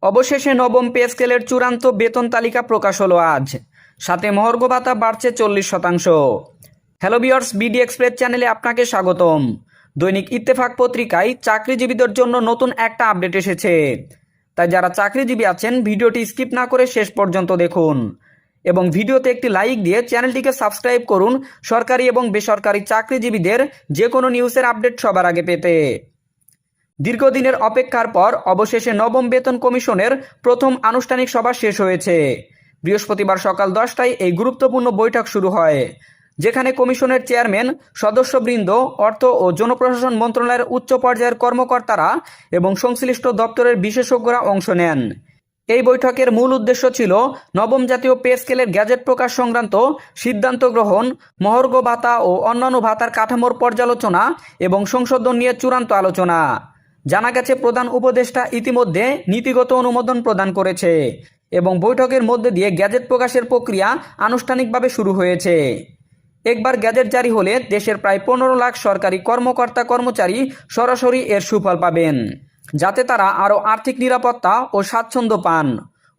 অবশেষে নবম পে স্কেলের চূড়ান্ত বেতন তালিকা প্রকাশ হলো আজ। সাথে মহার্ঘ ভাতা বাড়ছে 40%। হ্যালো ভিউয়ার্স, বিডি এক্সপ্রেস চ্যানেলে আপনাকে স্বাগতম। দৈনিক ইত্তেফাক পত্রিকায় চাকরিজীবীদের জন্য নতুন একটা আপডেট এসেছে। তাই যারা চাকরিজীবী আছেন ভিডিওটি স্কিপ না করে শেষ পর্যন্ত দেখুন এবং ভিডিওতে একটি লাইক দিয়ে চ্যানেলটিকে সাবস্ক্রাইব করুন সরকারি এবং বেসরকারি চাকরিজীবীদের যে কোনো নিউজের আপডেট সবার আগে পেতে। দীর্ঘদিনের অপেক্ষার পর অবশেষে নবম বেতন কমিশনের প্রথম আনুষ্ঠানিক সভা শেষ হয়েছে। বৃহস্পতিবার সকাল 10টায় এই গুরুত্বপূর্ণ বৈঠক শুরু হয়, যেখানে কমিশনের চেয়ারম্যান, সদস্যবৃন্দ, অর্থ ও জনপ্রশাসন মন্ত্রণালয়ের উচ্চ পর্যায়ের কর্মকর্তারা এবং সংশ্লিষ্ট দপ্তরের বিশেষজ্ঞরা অংশ নেন। এই বৈঠকের মূল উদ্দেশ্য ছিল নবম জাতীয় পে স্কেলের গ্যাজেট প্রকাশ সংক্রান্ত সিদ্ধান্ত গ্রহণ, মহার্ঘ ভাতা ও অন্যান্য ভাতার কাঠামোর পর্যালোচনা এবং সংশোধন নিয়ে চূড়ান্ত আলোচনা। জানা গেছে, প্রধান উপদেষ্টা ইতিমধ্যে নীতিগত অনুমোদন প্রদান করেছে এবং বৈঠকের মধ্যে দিয়ে গ্যাজেট প্রকাশের প্রক্রিয়া আনুষ্ঠানিকভাবে শুরু হয়েছে। একবার গ্যাজেট জারি হলে দেশের প্রায় 15 লাখ সরকারি কর্মকর্তা কর্মচারী সরাসরি এর সুফল পাবেন, যাতে তারা আরও আর্থিক নিরাপত্তা ও স্বাচ্ছন্দ্য পান।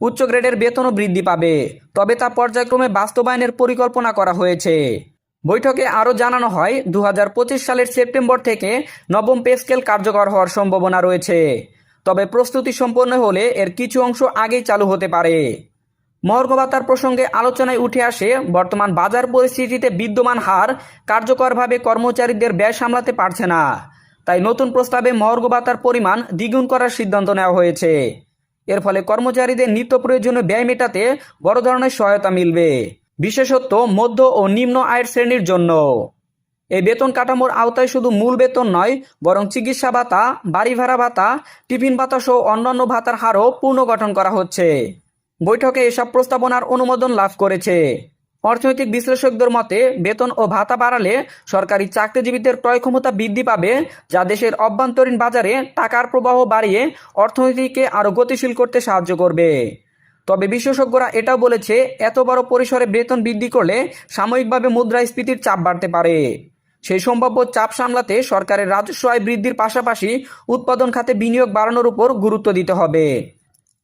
উচ্চ গ্রেডের বেতনও বৃদ্ধি পাবে, তবে তা পর্যায়ক্রমে বাস্তবায়নের পরিকল্পনা করা হয়েছে। বৈঠকে আরও জানানো হয়, 2025 সালের সেপ্টেম্বর থেকে নবম পে স্কেল কার্যকর হওয়ার সম্ভাবনা রয়েছে, তবে প্রস্তুতি সম্পন্ন হলে এর কিছু অংশ আগেই চালু হতে পারে। মহার্ঘ ভাতার প্রসঙ্গে আলোচনায় উঠে আসে, বর্তমান বাজার পরিস্থিতিতে বিদ্যমান হার কার্যকরভাবে কর্মচারীদের ব্যয় সামলাতে পারছে না। তাই নতুন প্রস্তাবে মহার্ঘ ভাতার পরিমাণ দ্বিগুণ করার সিদ্ধান্ত নেওয়া হয়েছে। এর ফলে কর্মচারীদের নিত্য প্রয়োজনীয় ব্যয় মেটাতে বড় ধরনের সহায়তা মিলবে, বিশেষত মধ্য ও নিম্ন আয়ের শ্রেণীর জন্য। এই বেতন কাঠামোর আওতায় শুধু মূল বেতন নয়, বরং চিকিৎসা ভাতা, বাড়ি ভাড়া ভাতা, টিফিন ভাতা সহ অন্যান্য ভাতার হারও পুনর্গঠন করা হচ্ছে। বৈঠকে এসব প্রস্তাবনার অনুমোদন লাভ করেছে। অর্থনৈতিক বিশ্লেষকদের মতে, বেতন ও ভাতা বাড়ালে সরকারি চাকরিজীবীদের ক্রয় ক্ষমতা বৃদ্ধি পাবে, যা দেশের অভ্যন্তরীণ বাজারে টাকার প্রবাহ বাড়িয়ে অর্থনীতিকে আরও গতিশীল করতে সাহায্য করবে। তবে বিশেষজ্ঞরা এটাও বলেছে, এত বড় পরিসরে বেতন বৃদ্ধি করলে সাময়িকভাবে মুদ্রাস্ফীতির চাপ বাড়তে পারে। সেই সম্ভাব্য চাপ সামলাতে সরকারের রাজস্ব আয় বৃদ্ধির পাশাপাশি উৎপাদন খাতে বিনিয়োগ বাড়ানোর উপর গুরুত্ব দিতে হবে।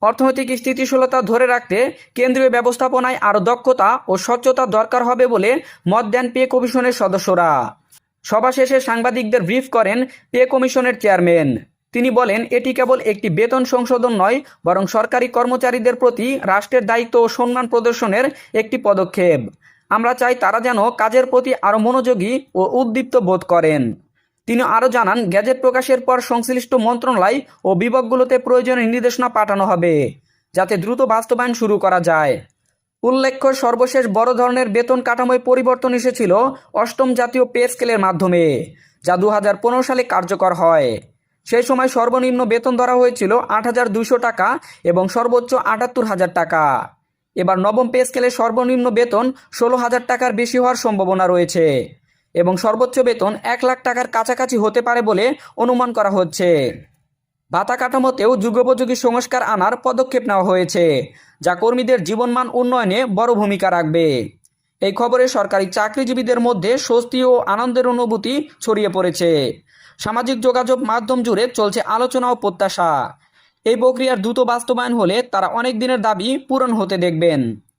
অর্থনৈতিক স্থিতিশীলতা ধরে রাখতে কেন্দ্রীয় ব্যবস্থাপনায় আরও দক্ষতা ও স্বচ্ছতা দরকার হবে বলে মত দেন পে কমিশনের সদস্যরা। সভা শেষে সাংবাদিকদের ব্রিফ করেন পে কমিশনের চেয়ারম্যান। তিনি বলেন, এটি কেবল একটি বেতন সংশোধন নয়, বরং সরকারি কর্মচারীদের প্রতি রাষ্ট্রের দায়িত্ব ও সম্মান প্রদর্শনের একটি পদক্ষেপ। আমরা চাই তারা যেন কাজের প্রতি আরও মনোযোগী ও উদ্দীপ্ত বোধ করেন। তিনি আরও জানান, গ্যাজেট প্রকাশের পর সংশ্লিষ্ট মন্ত্রণালয় ও বিভাগগুলোতে প্রয়োজনীয় নির্দেশনা পাঠানো হবে, যাতে দ্রুত বাস্তবায়ন শুরু করা যায়। উল্লেখ্য, সর্বশেষ বড় ধরনের বেতন কাঠামোয় পরিবর্তন এসেছিল অষ্টম জাতীয় পে স্কেলের মাধ্যমে, যা 2015 সালে কার্যকর হয়। সেই সময় সর্বনিম্ন বেতন ধরা হয়েছিল 8,200 টাকা এবং সর্বোচ্চ 78,000 টাকা। এবার নবম পে স্কেলে সর্বনিম্ন বেতন 16,000 টাকার বেশি হওয়ার সম্ভাবনা রয়েছে এবং সর্বোচ্চ বেতন 1 লাখ টাকার কাছাকাছি হতে পারে বলে অনুমান করা হচ্ছে। ভাতা কাঠামোতেও যুগোপযোগী সংস্কার আনার পদক্ষেপ নেওয়া হয়েছে, যা কর্মীদের জীবনমান উন্নয়নে বড় ভূমিকা রাখবে। এই খবরে সরকারি চাকরিজীবীদের মধ্যে স্বস্তি ও আনন্দের অনুভূতি ছড়িয়ে পড়েছে। সামাজিক যোগাযোগ মাধ্যম জুড়ে চলছে আলোচনা ও প্রত্যাশা। এই প্রক্রিয়ার দ্রুত বাস্তবায়ন হলে তারা অনেক দিনের দাবি পূরণ হতে দেখবেন।